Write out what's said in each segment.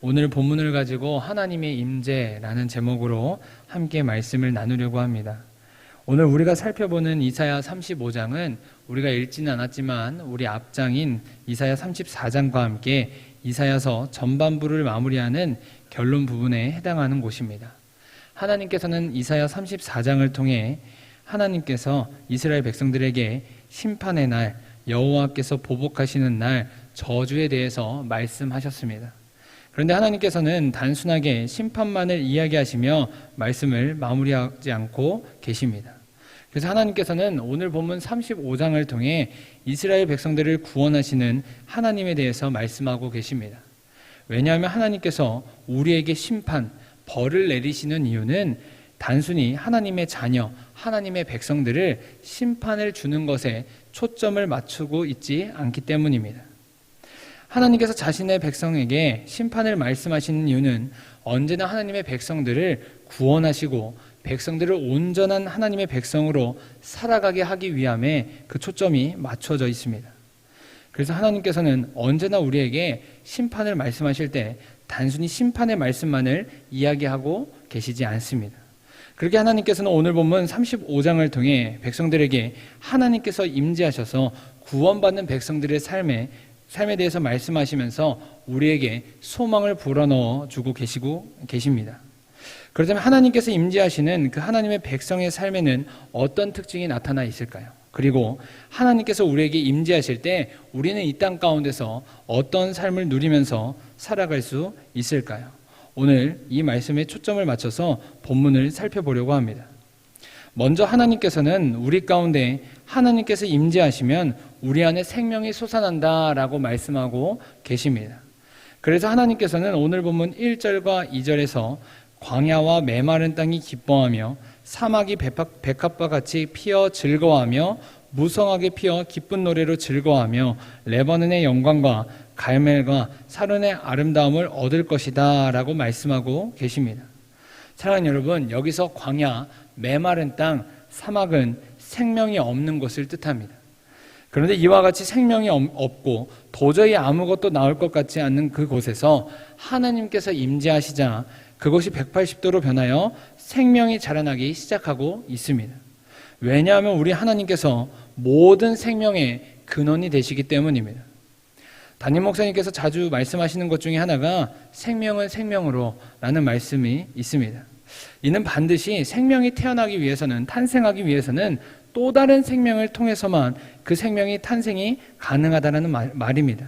오늘 본문을 가지고 하나님의 임재라는 제목으로 함께 말씀을 나누려고 합니다. 오늘 우리가 살펴보는 이사야 35장은 우리가 읽지는 않았지만 우리 앞장인 이사야 34장과 함께 이사야서 전반부를 마무리하는 결론 부분에 해당하는 곳입니다. 하나님께서는 이사야 34장을 통해 하나님께서 이스라엘 백성들에게 심판의 날, 여호와께서 보복하시는 날, 저주에 대해서 말씀하셨습니다. 그런데 하나님께서는 단순하게 심판만을 이야기하시며 말씀을 마무리하지 않고 계십니다. 그래서 하나님께서는 오늘 본문 35장을 통해 이스라엘 백성들을 구원하시는 하나님에 대해서 말씀하고 계십니다. 왜냐하면 하나님께서 우리에게 심판, 벌을 내리시는 이유는 단순히 하나님의 자녀, 하나님의 백성들을 심판을 주는 것에 초점을 맞추고 있지 않기 때문입니다. 하나님께서 자신의 백성에게 심판을 말씀하시는 이유는 언제나 하나님의 백성들을 구원하시고 백성들을 온전한 하나님의 백성으로 살아가게 하기 위함에 그 초점이 맞춰져 있습니다. 그래서 하나님께서는 언제나 우리에게 심판을 말씀하실 때 단순히 심판의 말씀만을 이야기하고 계시지 않습니다. 그렇게 하나님께서는 오늘 본문 35장을 통해 백성들에게 하나님께서 임재하셔서 구원받는 백성들의 삶에 대해서 말씀하시면서 우리에게 소망을 불어넣어 주고 계십니다. 그렇다면 하나님께서 임재하시는 그 하나님의 백성의 삶에는 어떤 특징이 나타나 있을까요? 그리고 하나님께서 우리에게 임재하실 때 우리는 이 땅 가운데서 어떤 삶을 누리면서 살아갈 수 있을까요? 오늘 이 말씀에 초점을 맞춰서 본문을 살펴보려고 합니다. 먼저 하나님께서는 우리 가운데 하나님께서 임재하시면 우리 안에 생명이 솟아난다라고 말씀하고 계십니다. 그래서 하나님께서는 오늘 본문 1절과 2절에서 광야와 메마른 땅이 기뻐하며 사막이 백합과 같이 피어 즐거워하며 무성하게 피어 기쁜 노래로 즐거워하며 레바논의 영광과 갈멜과 사론의 아름다움을 얻을 것이다 라고 말씀하고 계십니다. 사랑하는 여러분, 여기서 광야, 메마른 땅, 사막은 생명이 없는 곳을 뜻합니다. 그런데 이와 같이 생명이 없고 도저히 아무것도 나올 것 같지 않는 그곳에서 하나님께서 임재하시자 그것이 180도로 변하여 생명이 자라나기 시작하고 있습니다. 왜냐하면 우리 하나님께서 모든 생명의 근원이 되시기 때문입니다. 담임 목사님께서 자주 말씀하시는 것 중에 하나가 생명은 생명으로 라는 말씀이 있습니다. 이는 반드시 생명이 태어나기 위해서는, 탄생하기 위해서는 또 다른 생명을 통해서만 그 생명이 탄생이 가능하다는 말입니다.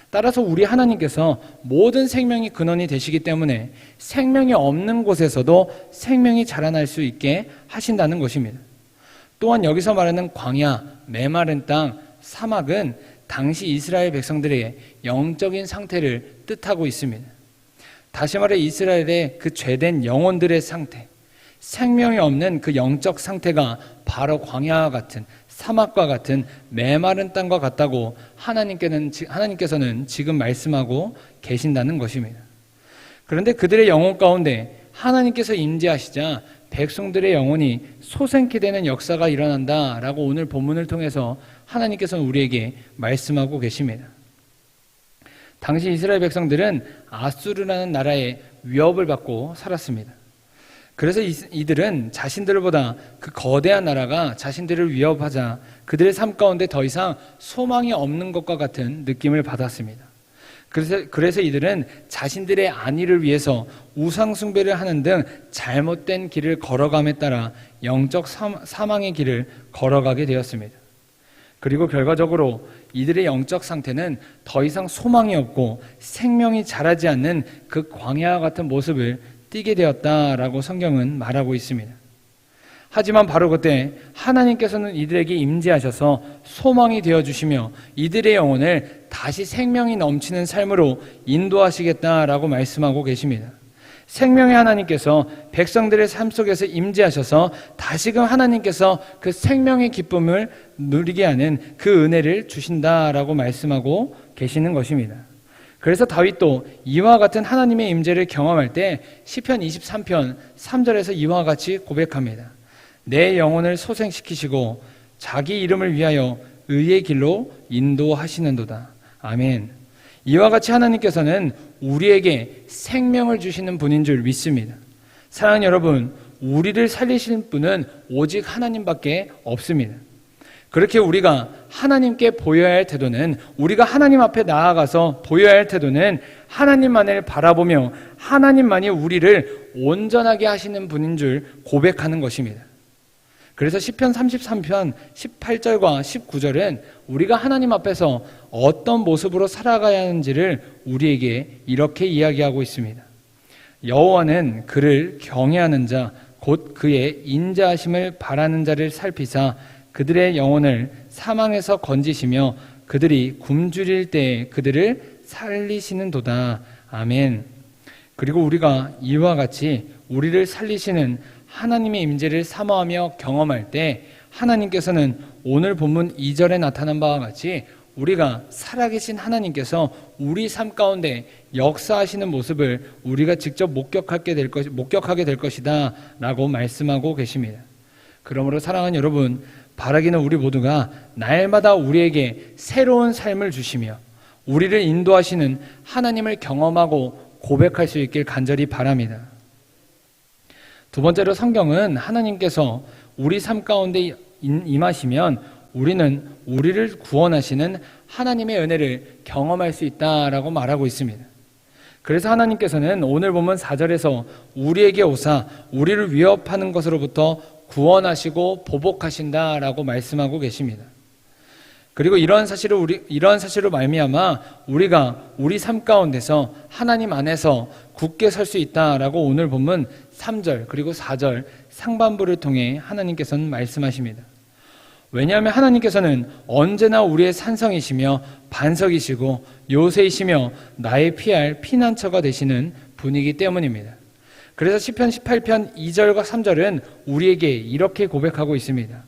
따라서 우리 하나님께서 모든 생명이 근원이 되시기 때문에 생명이 없는 곳에서도 생명이 자라날 수 있게 하신다는 것입니다. 또한 여기서 말하는 광야, 메마른 땅, 사막은 당시 이스라엘 백성들의 영적인 상태를 뜻하고 있습니다. 다시 말해 이스라엘의 그 죄된 영혼들의 상태, 생명이 없는 그 영적 상태가 바로 광야와 같은, 사막과 같은 메마른 땅과 같다고 하나님께서는 지금 말씀하고 계신다는 것입니다. 그런데 그들의 영혼 가운데 하나님께서 임재하시자 백성들의 영혼이 솟아나게 되는 역사가 일어난다라고 오늘 본문을 통해서 하나님께서는 우리에게 말씀하고 계십니다. 당시 이스라엘 백성들은 아수르라는 나라의 위협을 받고 살았습니다. 그래서 이들은 자신들보다 그 거대한 나라가 자신들을 위협하자 그들의 삶 가운데 더 이상 소망이 없는 것과 같은 느낌을 받았습니다. 그래서 이들은 자신들의 안위를 위해서 우상 숭배를 하는 등 잘못된 길을 걸어감에 따라 영적 사망의 길을 걸어가게 되었습니다. 그리고 결과적으로 이들의 영적 상태는 더 이상 소망이 없고 생명이 자라지 않는 그 광야와 같은 모습을 띠게 되었다라고 성경은 말하고 있습니다. 하지만 바로 그때 하나님께서는 이들에게 임재하셔서 소망이 되어주시며 이들의 영혼을 다시 생명이 넘치는 삶으로 인도하시겠다라고 말씀하고 계십니다. 생명의 하나님께서 백성들의 삶 속에서 임재하셔서 다시금 하나님께서 그 생명의 기쁨을 누리게 하는 그 은혜를 주신다라고 말씀하고 계시는 것입니다. 그래서 다윗도 이와 같은 하나님의 임재를 경험할 때 시편 23편 3절에서 이와 같이 고백합니다. 내 영혼을 소생시키시고 자기 이름을 위하여 의의 길로 인도하시는도다. 아멘. 이와 같이 하나님께서는 우리에게 생명을 주시는 분인 줄 믿습니다. 사랑하는 여러분, 우리를 살리실 분은 오직 하나님밖에 없습니다. 그렇게 우리가 하나님께 보여야 할 태도는, 우리가 하나님 앞에 나아가서 보여야 할 태도는 하나님만을 바라보며 하나님만이 우리를 온전하게 하시는 분인 줄 고백하는 것입니다. 그래서 시편 33편 18절과 19절은 우리가 하나님 앞에서 어떤 모습으로 살아가야 하는지를 우리에게 이렇게 이야기하고 있습니다. 여호와는 그를 경외하는 자, 곧 그의 인자하심을 바라는 자를 살피사 그들의 영혼을 사망에서 건지시며 그들이 굶주릴 때에 그들을 살리시는도다. 아멘. 그리고 우리가 이와 같이 우리를 살리시는 하나님의 임재를 사모하며 경험할 때 하나님께서는 오늘 본문 2절에 나타난 바와 같이 우리가 살아계신 하나님께서 우리 삶 가운데 역사하시는 모습을 우리가 직접 목격하게 될 것이다 라고 말씀하고 계십니다. 그러므로 사랑하는 여러분, 바라기는 우리 모두가 날마다 우리에게 새로운 삶을 주시며 우리를 인도하시는 하나님을 경험하고 고백할 수 있길 간절히 바랍니다. 두 번째로, 성경은 하나님께서 우리 삶 가운데 임하시면 우리는 우리를 구원하시는 하나님의 은혜를 경험할 수 있다라고 말하고 있습니다. 그래서 하나님께서는 오늘 보면 4절에서 우리에게 오사 우리를 위협하는 것으로부터 구원하시고 보복하신다라고 말씀하고 계십니다. 그리고 이러한 사실로 말미암아 우리가 우리 삶 가운데서 하나님 안에서 굳게 설 수 있다라고 오늘 본문 3절 그리고 4절 상반부를 통해 하나님께서는 말씀하십니다. 왜냐하면 하나님께서는 언제나 우리의 산성이시며 반석이시고 요새이시며 나의 피할 피난처가 되시는 분이기 때문입니다. 그래서 시편 18편 2절과 3절은 우리에게 이렇게 고백하고 있습니다.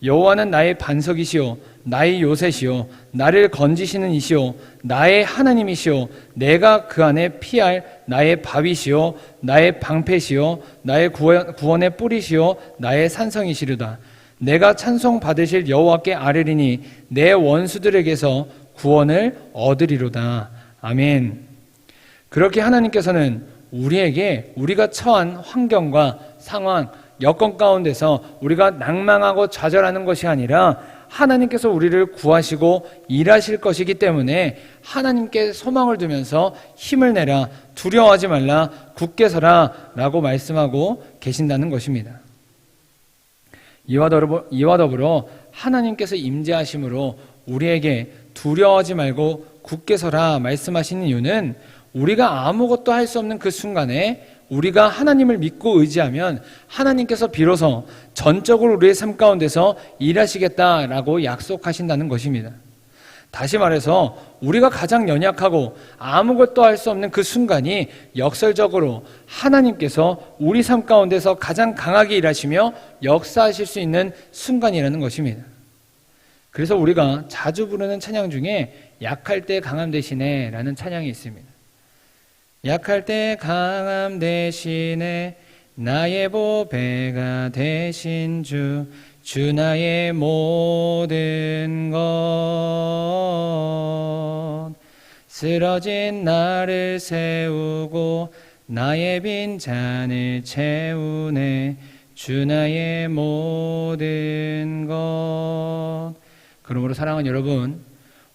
여호와는 나의 반석이시오 나의 요새시오 나를 건지시는 이시오 나의 하나님이시오 내가 그 안에 피할 나의 바위시오 나의 방패시오 나의 구원의 뿌리시오 나의 산성이시로다. 내가 찬송 받으실 여호와께 아뢰리니 내 원수들에게서 구원을 얻으리로다. 아멘. 그렇게 하나님께서는 우리에게 우리가 처한 환경과 상황, 여건 가운데서 우리가 낭망하고 좌절하는 것이 아니라 하나님께서 우리를 구하시고 일하실 것이기 때문에 하나님께 소망을 두면서 힘을 내라, 두려워하지 말라, 굳게 서라 라고 말씀하고 계신다는 것입니다. 이와 더불어 하나님께서 임재하심으로 우리에게 두려워하지 말고 굳게 서라 말씀하시는 이유는 우리가 아무것도 할 수 없는 그 순간에 우리가 하나님을 믿고 의지하면 하나님께서 비로소 전적으로 우리의 삶 가운데서 일하시겠다라고 약속하신다는 것입니다. 다시 말해서 우리가 가장 연약하고 아무것도 할 수 없는 그 순간이 역설적으로 하나님께서 우리 삶 가운데서 가장 강하게 일하시며 역사하실 수 있는 순간이라는 것입니다. 그래서 우리가 자주 부르는 찬양 중에 약할 때 강함 대신에 라는 찬양이 있습니다. 약할 때 강함 대신에 나의 보배가 되신 주 나의 모든 것 쓰러진 나를 세우고 나의 빈 잔을 채우네 주 나의 모든 것. 그러므로 사랑하는 여러분,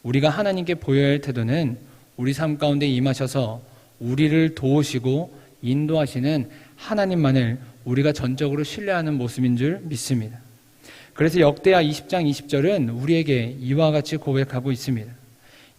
우리가 하나님께 보여야 할 태도는 우리 삶 가운데 임하셔서 우리를 도우시고 인도하시는 하나님만을 우리가 전적으로 신뢰하는 모습인 줄 믿습니다. 그래서 역대하 20장 20절은 우리에게 이와 같이 고백하고 있습니다.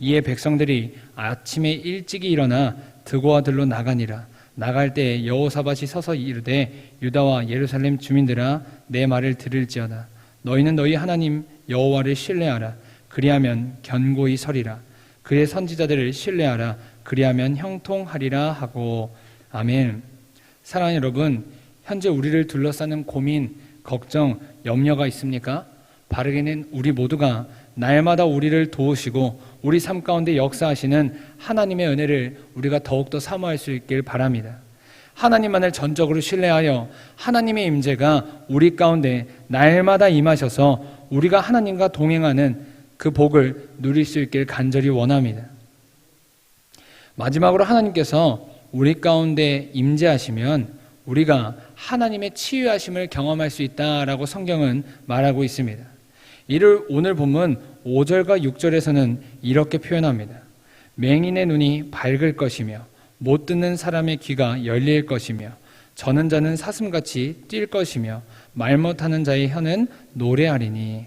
이에 백성들이 아침에 일찍이 일어나 드고와 들로 나가니라. 나갈 때 여호사밧이 서서 이르되 유다와 예루살렘 주민들아 내 말을 들을지어다. 너희는 너희 하나님 여호와를 신뢰하라. 그리하면 견고히 서리라. 그의 선지자들을 신뢰하라. 그리하면 형통하리라 하고. 아멘. 사랑하는 여러분, 현재 우리를 둘러싸는 고민, 걱정, 염려가 있습니까? 바르게는 우리 모두가 날마다 우리를 도우시고 우리 삶 가운데 역사하시는 하나님의 은혜를 우리가 더욱더 사모할 수 있길 바랍니다. 하나님만을 전적으로 신뢰하여 하나님의 임재가 우리 가운데 날마다 임하셔서 우리가 하나님과 동행하는 그 복을 누릴 수 있길 간절히 원합니다. 마지막으로 하나님께서 우리 가운데 임재하시면 우리가 하나님의 치유하심을 경험할 수 있다라고 성경은 말하고 있습니다. 이를 오늘 본문 5절과 6절에서는 이렇게 표현합니다. 맹인의 눈이 밝을 것이며 못 듣는 사람의 귀가 열릴 것이며 저는 자는 사슴같이 뛸 것이며 말 못하는 자의 혀는 노래하리니.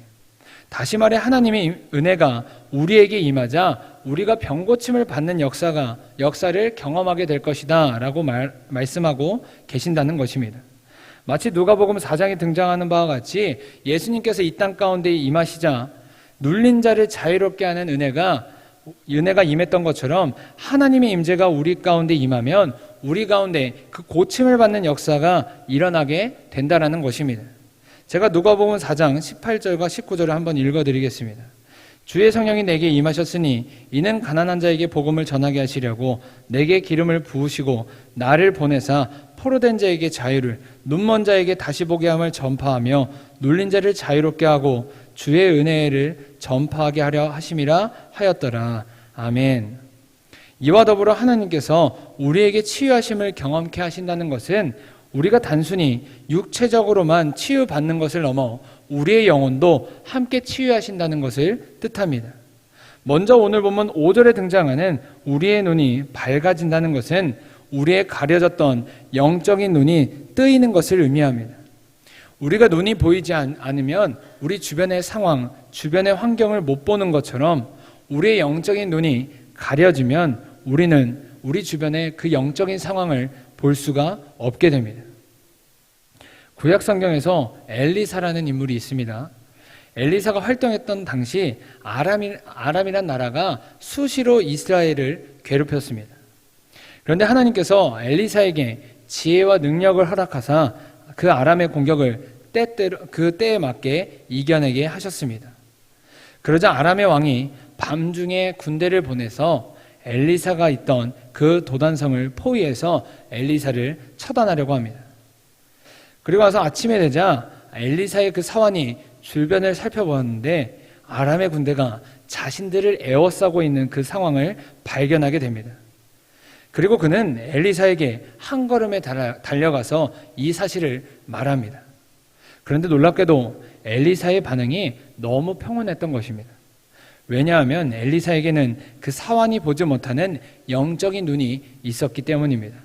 다시 말해 하나님의 은혜가 우리에게 임하자 우리가 병고침을 받는 역사를 경험하게 될 것이다 라고 말씀하고 계신다는 것입니다. 마치 누가복음 4장에 등장하는 바와 같이 예수님께서 이 땅 가운데 임하시자 눌린 자를 자유롭게 하는 은혜가 임했던 것처럼 하나님의 임재가 우리 가운데 임하면 우리 가운데 그 고침을 받는 역사가 일어나게 된다라는 것입니다. 제가 누가복음 4장 18절과 19절을 한번 읽어드리겠습니다. 주의 성령이 내게 임하셨으니 이는 가난한 자에게 복음을 전하게 하시려고 내게 기름을 부으시고 나를 보내사 포로된 자에게 자유를, 눈먼 자에게 다시 보게 함을 전파하며 눌린 자를 자유롭게 하고 주의 은혜를 전파하게 하려 하심이라 하였더라. 아멘. 이와 더불어 하나님께서 우리에게 치유하심을 경험케 하신다는 것은 우리가 단순히 육체적으로만 치유받는 것을 넘어 우리의 영혼도 함께 치유하신다는 것을 뜻합니다. 먼저 오늘 보면 5절에 등장하는 우리의 눈이 밝아진다는 것은 우리의 가려졌던 영적인 눈이 뜨이는 것을 의미합니다. 우리가 눈이 보이지 않으면 우리 주변의 상황, 주변의 환경을 못 보는 것처럼 우리의 영적인 눈이 가려지면 우리는 우리 주변의 그 영적인 상황을 볼 수가 없게 됩니다. 구약 성경에서 엘리사라는 인물이 있습니다. 엘리사가 활동했던 당시 아람이란 나라가 수시로 이스라엘을 괴롭혔습니다. 그런데 하나님께서 엘리사에게 지혜와 능력을 허락하사 그 아람의 공격을 그 때에 맞게 이겨내게 하셨습니다. 그러자 아람의 왕이 밤중에 군대를 보내서 엘리사가 있던 그 도단성을 포위해서 엘리사를 처단하려고 합니다. 그리고 와서 아침에 되자 엘리사의 그 사환이 주변을 살펴보았는데 아람의 군대가 자신들을 에워싸고 있는 그 상황을 발견하게 됩니다. 그리고 그는 엘리사에게 한 걸음에 달려가서 이 사실을 말합니다. 그런데 놀랍게도 엘리사의 반응이 너무 평온했던 것입니다. 왜냐하면 엘리사에게는 그 사환이 보지 못하는 영적인 눈이 있었기 때문입니다.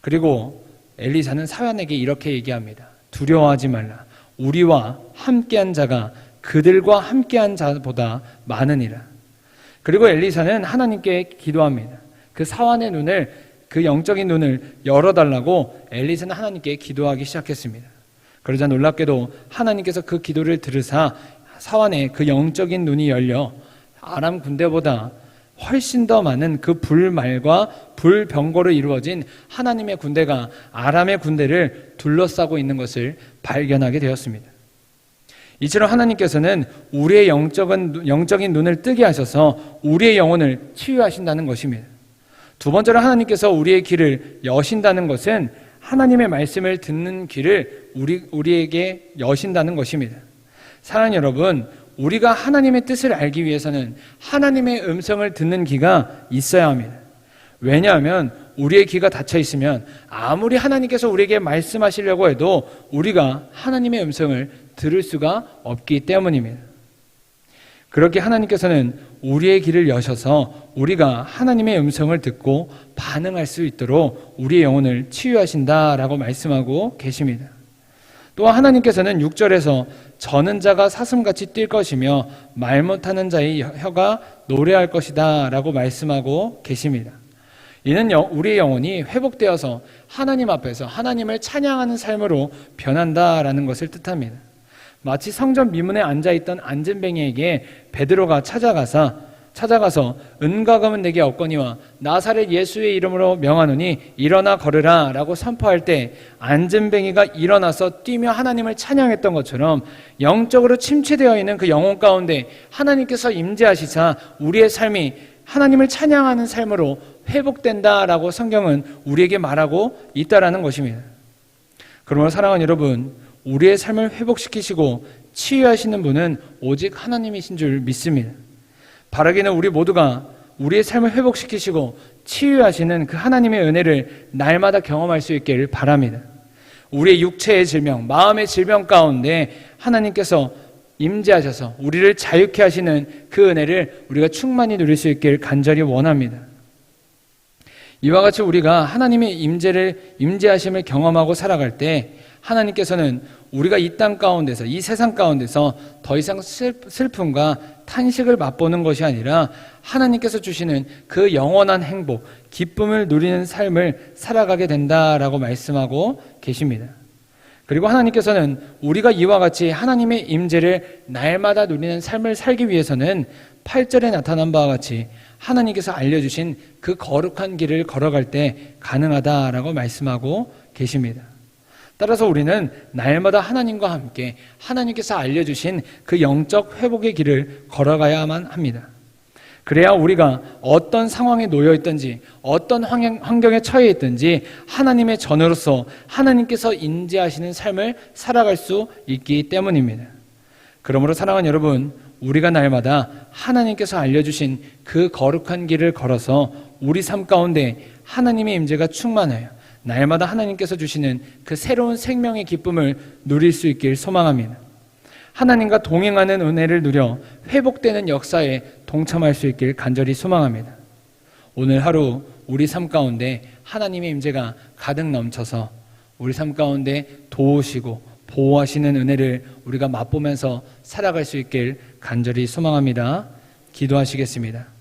그리고 엘리사는 사환에게 이렇게 얘기합니다. 두려워하지 말라. 우리와 함께한 자가 그들과 함께한 자보다 많으니라. 그리고 엘리사는 하나님께 기도합니다. 그 사환의 눈을, 그 영적인 눈을 열어달라고 엘리사는 하나님께 기도하기 시작했습니다. 그러자 놀랍게도 하나님께서 그 기도를 들으사 사환의 그 영적인 눈이 열려 아람 군대보다 훨씬 더 많은 그 불말과 불병거로 이루어진 하나님의 군대가 아람의 군대를 둘러싸고 있는 것을 발견하게 되었습니다. 이처럼 하나님께서는 우리의 영적인 눈을 뜨게 하셔서 우리의 영혼을 치유하신다는 것입니다. 두 번째로 하나님께서 우리의 귀를 여신다는 것은 하나님의 말씀을 듣는 귀를 우리에게 여신다는 것입니다. 사랑하는 여러분, 우리가 하나님의 뜻을 알기 위해서는 하나님의 음성을 듣는 귀가 있어야 합니다. 왜냐하면 우리의 귀가 닫혀 있으면 아무리 하나님께서 우리에게 말씀하시려고 해도 우리가 하나님의 음성을 들을 수가 없기 때문입니다. 그렇게 하나님께서는 우리의 귀를 여셔서 우리가 하나님의 음성을 듣고 반응할 수 있도록 우리의 영혼을 치유하신다라고 말씀하고 계십니다. 또한 하나님께서는 6절에서 저는 자가 사슴같이 뛸 것이며 말 못하는 자의 혀가 노래할 것이다 라고 말씀하고 계십니다. 이는 우리의 영혼이 회복되어서 하나님 앞에서 하나님을 찬양하는 삶으로 변한다라는 것을 뜻합니다. 마치 성전 미문에 앉아있던 안진뱅이에게 베드로가 찾아가서 은과 금은 내게 없거니와 나사렛 예수의 이름으로 명하노니 일어나 걸으라 라고 선포할 때 안진뱅이가 일어나서 뛰며 하나님을 찬양했던 것처럼 영적으로 침체되어 있는 그 영혼 가운데 하나님께서 임재하시사 우리의 삶이 하나님을 찬양하는 삶으로 회복된다라고 성경은 우리에게 말하고 있다라는 것입니다. 그러므로 사랑하는 여러분, 우리의 삶을 회복시키시고 치유하시는 분은 오직 하나님이신 줄 믿습니다. 바라기는 우리 모두가 우리의 삶을 회복시키시고 치유하시는 그 하나님의 은혜를 날마다 경험할 수 있기를 바랍니다. 우리의 육체의 질병, 마음의 질병 가운데 하나님께서 임재하셔서 우리를 자유케 하시는 그 은혜를 우리가 충만히 누릴 수 있기를 간절히 원합니다. 이와 같이 우리가 하나님의 임재하심을 경험하고 살아갈 때 하나님께서는 우리가 이 땅 가운데서, 이 세상 가운데서 더 이상 슬픔과 탄식을 맛보는 것이 아니라 하나님께서 주시는 그 영원한 행복, 기쁨을 누리는 삶을 살아가게 된다라고 말씀하고 계십니다. 그리고 하나님께서는 우리가 이와 같이 하나님의 임재를 날마다 누리는 삶을 살기 위해서는 8절에 나타난 바와 같이 하나님께서 알려주신 그 거룩한 길을 걸어갈 때 가능하다라고 말씀하고 계십니다. 따라서 우리는 날마다 하나님과 함께 하나님께서 알려주신 그 영적 회복의 길을 걸어가야만 합니다. 그래야 우리가 어떤 상황에 놓여 있든지 어떤 환경에 처해 있든지 하나님의 전으로서 하나님께서 임재하시는 삶을 살아갈 수 있기 때문입니다. 그러므로 사랑하는 여러분, 우리가 날마다 하나님께서 알려주신 그 거룩한 길을 걸어서 우리 삶 가운데 하나님의 임재가 충만하여 날마다 하나님께서 주시는 그 새로운 생명의 기쁨을 누릴 수 있길 소망합니다. 하나님과 동행하는 은혜를 누려 회복되는 역사에 동참할 수 있길 간절히 소망합니다. 오늘 하루 우리 삶 가운데 하나님의 임재가 가득 넘쳐서 우리 삶 가운데 도우시고 보호하시는 은혜를 우리가 맛보면서 살아갈 수 있길 간절히 소망합니다. 기도하시겠습니다.